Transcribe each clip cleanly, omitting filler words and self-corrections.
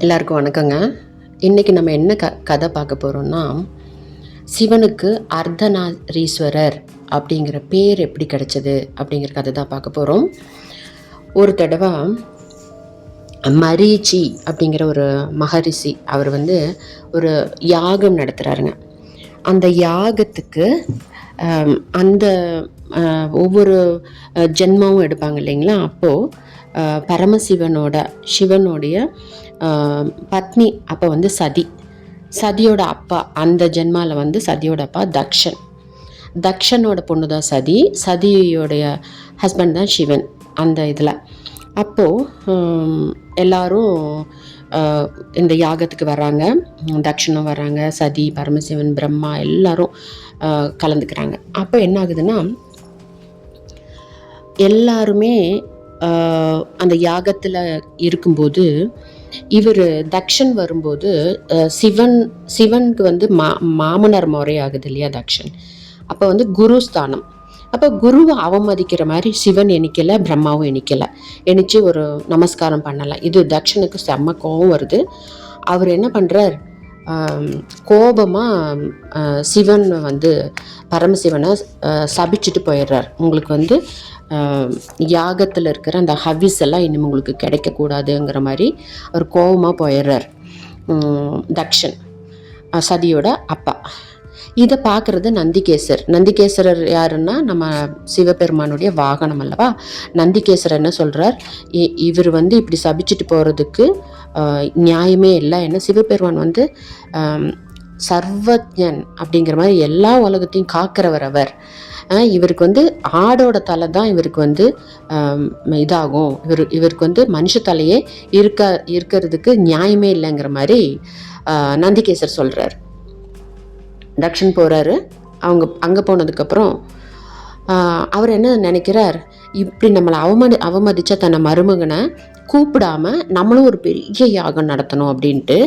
எல்லாருக்கும் வணக்கங்க. இன்றைக்கி நம்ம என்ன கதை பார்க்க போகிறோம்னா, சிவனுக்கு அர்த்தநாரீஸ்வரர் அப்படிங்கிற பேர் எப்படி கிடச்சிது அப்படிங்கிற கதை தான் பார்க்க போகிறோம். ஒரு தடவை மரீச்சி அப்படிங்கிற ஒரு மகரிஷி அவர் ஒரு யாகம் நடத்துகிறாருங்க. அந்த யாகத்துக்கு அந்த ஒவ்வொரு ஜென்மாவும் எடுப்பாங்க இல்லைங்களா. அப்போது சிவனுடைய பத்னி அப்போ சதியோட அப்பா, அந்த ஜென்மாவில் சதியோட அப்பா தக்ஷனோட பொண்ணு தான் சதியோடைய ஹஸ்பண்ட் தான் சிவன் அந்த இதில். அப்போது எல்லாரும் இந்த யாகத்துக்கு வர்றாங்க. தக்ஷனும் வர்றாங்க, சதி, பரமசிவன், பிரம்மா எல்லாரும் கலந்துக்கிறாங்க. அப்போ என்ன ஆகுதுன்னா, எல்லாருமே அந்த யாகத்தில் இருக்கும்போது இவர் தக்ஷன் வரும்போது சிவனுக்கு மாமனார் முறையாகுது இல்லையா தக்ஷன். அப்போ குருஸ்தானம். அப்போ குருவை அவமதிக்கிற மாதிரி சிவன் எண்ணிக்கலை, பிரம்மாவும் எண்ணிச்சு ஒரு நமஸ்காரம் பண்ணலாம். இது தக்ஷனுக்கு செம்ம கோபம் வருது. அவர் என்ன பண்ணுறார், கோபமாக சிவன் பரமசிவனை சபிச்சுட்டு போயிடுறார். உங்களுக்கு யாகத்தில் இருக்கிற அந்த ஹவிஸ் எல்லாம் இன்னும் உங்களுக்கு கிடைக்கக்கூடாதுங்கிற மாதிரி அவர் கோபமாக போயிடுறார் தக்ஷன், சதியோட அப்பா. இதை பார்க்குறது நந்திகேசரர் யாருன்னா நம்ம சிவபெருமானுடைய வாகனம் அல்லவா. நந்திகேசரர் என்ன சொல்கிறார், இவர் இப்படி சபிச்சுட்டு போகிறதுக்கு நியாயமே இல்லை. ஏன்னா சிவபெருமான் சர்வஜன் அப்படிங்கிற மாதிரி எல்லா உலகத்தையும் காக்கிறவர் அவர். இவருக்கு ஆடோட தலை தான் இவருக்கு இதாகும். இவருக்கு மனுஷ தலையே இருக்கிறதுக்கு நியாயமே இல்லைங்கிற மாதிரி நந்திகேசர் சொல்கிறார். தக்ஷன் போகிறாரு. அங்கே போனதுக்கப்புறம் அவர் என்ன நினைக்கிறார், இப்படி நம்மளை அவமதிச்சா தன்னை மருமகனை கூப்பிடாம நம்மளும் ஒரு பெரிய யாகம் நடத்தணும் அப்படின்ட்டு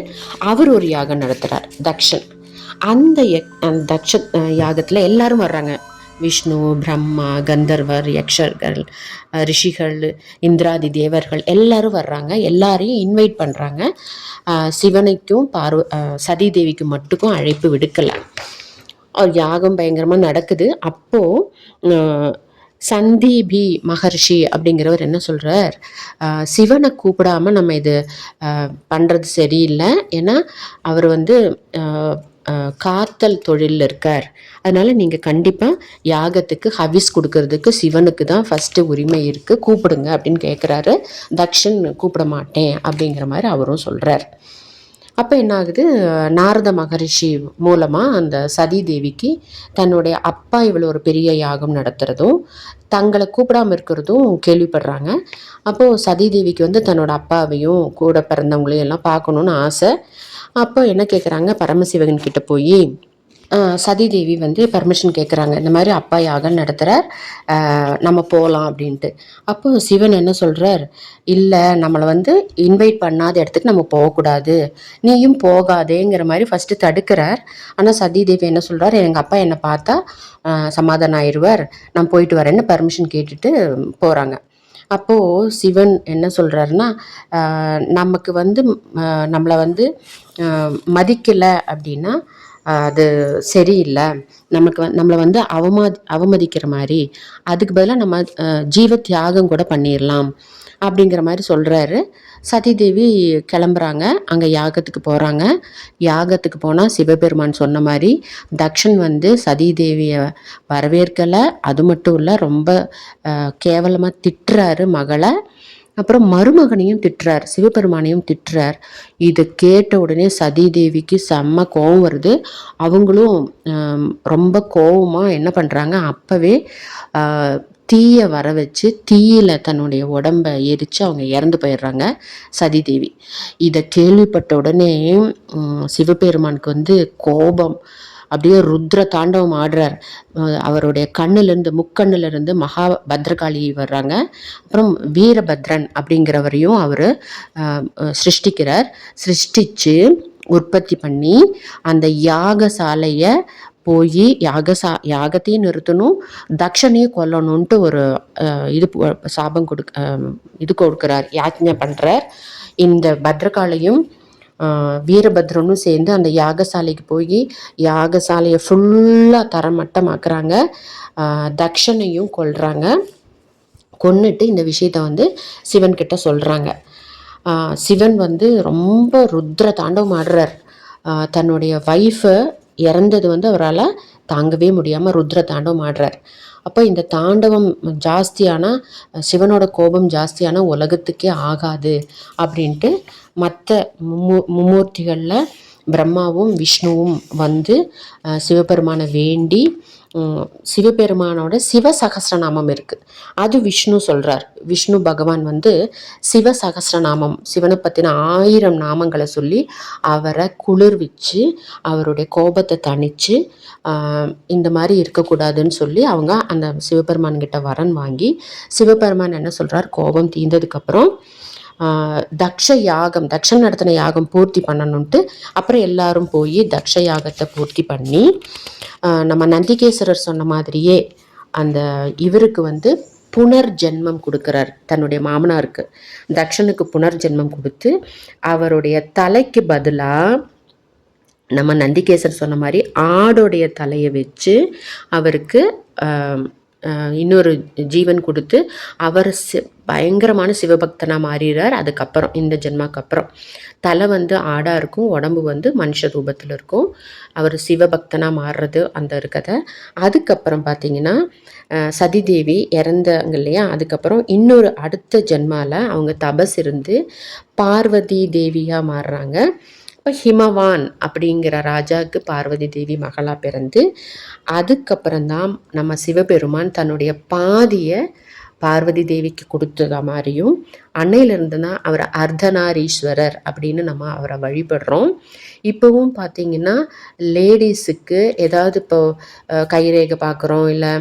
அவர் ஒரு யாகம் நடத்துகிறார் தக்ஷன். அந்த யாகத்தில் எல்லாரும் வர்றாங்க. விஷ்ணு, பிரம்மா, கந்தர்வர், யக்ஷர்கள், ரிஷிகள், இந்திராதி தேவர்கள் எல்லாரும் வர்றாங்க. எல்லாரையும் இன்வைட் பண்ணுறாங்க. சிவனுக்கும் சதி தேவிக்கும் மட்டுக்கும் அழைப்பு விடுக்கலை. யாகம் பயங்கரமாக நடக்குது. அப்போது சந்தீபி மகர்ஷி அப்படிங்கிறவர் என்ன சொல்கிறார், சிவனை கூப்பிடாம நம்ம இது பண்ணுறது சரியில்லை. ஏன்னா அவர் காத்தல் தொழிலில் இருக்கார். அதனால் நீங்கள் கண்டிப்பாக யாகத்துக்கு ஹவிஸ் கொடுக்கறதுக்கு சிவனுக்கு தான் ஃபஸ்ட்டு உரிமை இருக்குது, கூப்பிடுங்க அப்படின்னு கேட்குறாரு. தக்ஷன் கூப்பிட மாட்டேன் அப்படிங்கிற மாதிரி அவரும் சொல்கிறார். அப்போ என்ன ஆகுது, நாரத மகரிஷி மூலமாக அந்த சதி தேவிக்கு தன்னுடைய அப்பா இவ்வளோ ஒரு பெரிய யாகம் நடத்துகிறதும் தங்களை கூப்பிடாமல் இருக்கிறதும் கேள்விப்படுறாங்க. அப்போது சதி தேவிக்கு தன்னோட அப்பாவையும் கூட பிறந்தவங்களையும் எல்லாம் பார்க்கணுன்னு ஆசை. அப்போ என்ன கேட்குறாங்க, பரமசிவன் கிட்ட போய் சதி தேவி பர்மிஷன் கேட்குறாங்க. இந்த மாதிரி அப்பா யாகம் நடத்துகிறார், நம்ம போகலாம் அப்படின்ட்டு. அப்போ சிவன் என்ன சொல்கிறார், இல்லை நம்மளை இன்வைட் பண்ணாத இடத்துக்கு நம்ம போகக்கூடாது, நீயும் போகாதேங்கிற மாதிரி ஃபஸ்ட்டு தடுக்கிறார். ஆனால் சதி தேவி என்ன சொல்கிறார், எங்கள் அப்பா என்னை பார்த்தா சமாதானம் ஆயிடுவார், நான் போயிட்டு வரேன்னு பர்மிஷன் கேட்டுட்டு போகிறாங்க. அப்போது சிவன் என்ன சொல்கிறாருன்னா, நமக்கு நம்மளை மதிக்கலை அப்படின்னா அது சரியில்லை, நம்மளை அவமதிக்கிற மாதிரி, அதுக்கு பதிலாக நம்ம ஜீவ தியாகம் கூட பண்ணிடலாம் அப்படிங்கிற மாதிரி சொல்கிறாரு. சதிதேவி கிளம்புறாங்க, அங்கே யாகத்துக்கு போகிறாங்க. யாகத்துக்கு போனால் சிவபெருமான் சொன்ன மாதிரி தக்ஷன் சதிதேவியை வரவேற்கலை. அது மட்டும் இல்லை, ரொம்ப கேவலமாக திட்டுறாரு மகளை. அப்புறம் மருமகனையும் திட்டுறார், சிவபெருமானையும் திட்டுறார். இதை கேட்ட உடனே சதி தேவிக்கு செம்ம கோபம் வருது. அவங்களும் ரொம்ப கோபமாக என்ன பண்ணுறாங்க, அப்போவே தீயை வர வச்சு தீயில தன்னுடைய உடம்பை எரித்து அவங்க இறந்து போயிடுறாங்க சதி தேவி. இதை கேள்விப்பட்ட உடனே சிவபெருமானுக்கு கோபம் அப்படியே ருத்ர தாண்டவம் ஆடுறார். அவருடைய முக்கண்ணிலிருந்து மகா பத்ரகாளி வர்றாங்க. அப்புறம் வீரபத்ரன் அப்படிங்கிறவரையும் அவர் சிருஷ்டிச்சு உற்பத்தி பண்ணி அந்த யாகசாலையை போய் யாகத்தையும் நிறுத்தணும், தக்ஷனையும் கொல்லணுன்ட்டு ஒரு சாபம் கொடுக்கிறார், யாஜ்ஞை பண்ணுறார். இந்த பத்ரகாளியும் வீரபத்ரனும் சேர்ந்து அந்த யாகசாலைக்கு போய் யாகசாலையை ஃபுல்லாக தரமட்டமாக்குறாங்க. தக்ஷனையும் கொல்றாங்க. கொன்னுட்டு இந்த விஷயத்த வந்து சிவன் கிட்ட சொல்கிறாங்க. சிவன் வந்து ரொம்ப ருத்ர தாண்டவம் ஆடுறார். தன்னுடைய ஒய்ஃபை இறந்தது வந்து அவரால் தாங்கவே முடியாமல் ருத்ர தாண்டவம் ஆடுறார். அப்போ இந்த தாண்டவம் ஜாஸ்தியான சிவனோட கோபம் ஜாஸ்தியான உலகத்துக்கே ஆகாது அப்படின்ட்டு மற்ற மும்மூர்த்திகளில் பிரம்மாவும் விஷ்ணுவும் வந்து சிவபெருமானை வேண்டி சிவபெருமானோட சிவ சகஸ்ரநாமம் இருக்குது, அது விஷ்ணு சொல்கிறார். விஷ்ணு பகவான் வந்து சிவ சகஸ்ரநாமம், சிவனை பற்றின 1000 நாமங்களை சொல்லி அவரை குளிர்விச்சு அவருடைய கோபத்தை தணித்து இந்த மாதிரி இருக்கக்கூடாதுன்னு சொல்லி அவங்க அந்த சிவபெருமான்கிட்ட வரன் வாங்கி, சிவபெருமான் என்ன சொல்கிறார், கோபம் தீர்ந்ததுக்கப்புறம் தக்ஷன் நடத்தின யாகம் பூர்த்தி பண்ணணுன்ட்டு அப்புறம் எல்லாரும் போய் தக்ஷ யாகத்தை பூர்த்தி பண்ணி நம்ம நந்திகேஸ்வரர் சொன்ன மாதிரியே அந்த இவருக்கு வந்து புனர்ஜென்மம் கொடுக்குறார். தன்னுடைய மாமனாருக்கு தக்ஷனுக்கு புனர்ஜென்மம் கொடுத்து அவருடைய தலைக்கு பதிலாக நம்ம நந்திகேஸ்வரர் சொன்ன மாதிரி ஆடோடைய தலையை வச்சு அவருக்கு இன்னொரு ஜீவன் கொடுத்து அவர் பயங்கரமான சிவபக்தனாக மாறிடுறார். அதுக்கப்புறம் இந்த ஜென்மாக்கு அப்புறம் தலை வந்து ஆடாக இருக்கும், உடம்பு வந்து மனுஷ ரூபத்தில் இருக்கும். அவர் சிவபக்தனாக மாறுறது அந்த இருக்கதை. அதுக்கப்புறம் பார்த்திங்கன்னா சதிதேவி இறந்தாங்க இல்லையா, அதுக்கப்புறம் இன்னொரு அடுத்த ஜென்மாவில் அவங்க தபஸ் இருந்து பார்வதி தேவியாக மாறுறாங்க. இப்போ ஹிமவான் அப்படிங்கிற ராஜாவுக்கு பார்வதி தேவி மகளாக பிறந்து அதுக்கப்புறம்தான் நம்ம சிவபெருமான் தன்னுடைய பாதியை பார்வதி தேவிக்கு கொடுத்ததா மாதிரியும் அன்னையிலிருந்து தான் அவரை அர்த்தநாரீஸ்வரர் அப்படின்னு நம்ம அவரை வழிபடுறோம். இப்போவும் பார்த்திங்கன்னா லேடிஸுக்கு ஏதாவது இப்போ கைரேகை பார்க்குறோம், இல்லை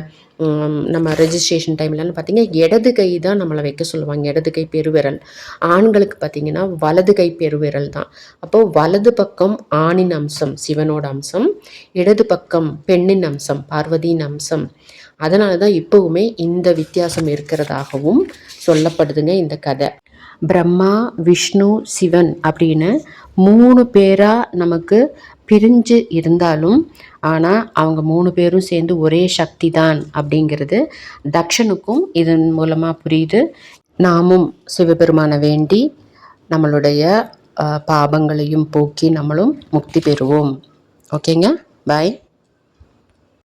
நம்ம ரெஜிஸ்ட்ரேஷன் டைம்லன்னு பார்த்திங்கன்னா இடது கை தான் நம்மளை வைக்க சொல்லுவாங்க, இடது கை பெருவிரல். ஆண்களுக்கு பார்த்திங்கன்னா வலது கை பெருவிரல் தான். அப்போது வலது பக்கம் ஆணின் அம்சம் சிவனோட அம்சம், இடது பக்கம் பெண்ணின் அம்சம் பார்வதியின் அம்சம். அதனால தான் இப்போவுமே இந்த வித்தியாசம் இருக்கிறதாகவும் சொல்லப்படுதுங்க இந்த கதை. பிரம்மா விஷ்ணு சிவன் அப்படின்னு 3 பேராக நமக்கு பிரிஞ்சு இருந்தாலும் ஆனால் அவங்க 3 பேரும் சேர்ந்து ஒரே சக்தி தான் அப்படிங்கிறது தக்ஷனுக்கும் இதன் மூலமாக புரியுது. நாமும் சிவபெருமானை வேண்டி நம்மளுடைய பாபங்களையும் போக்கி நம்மளும் முக்தி பெறுவோம். ஓகேங்க, பாய்.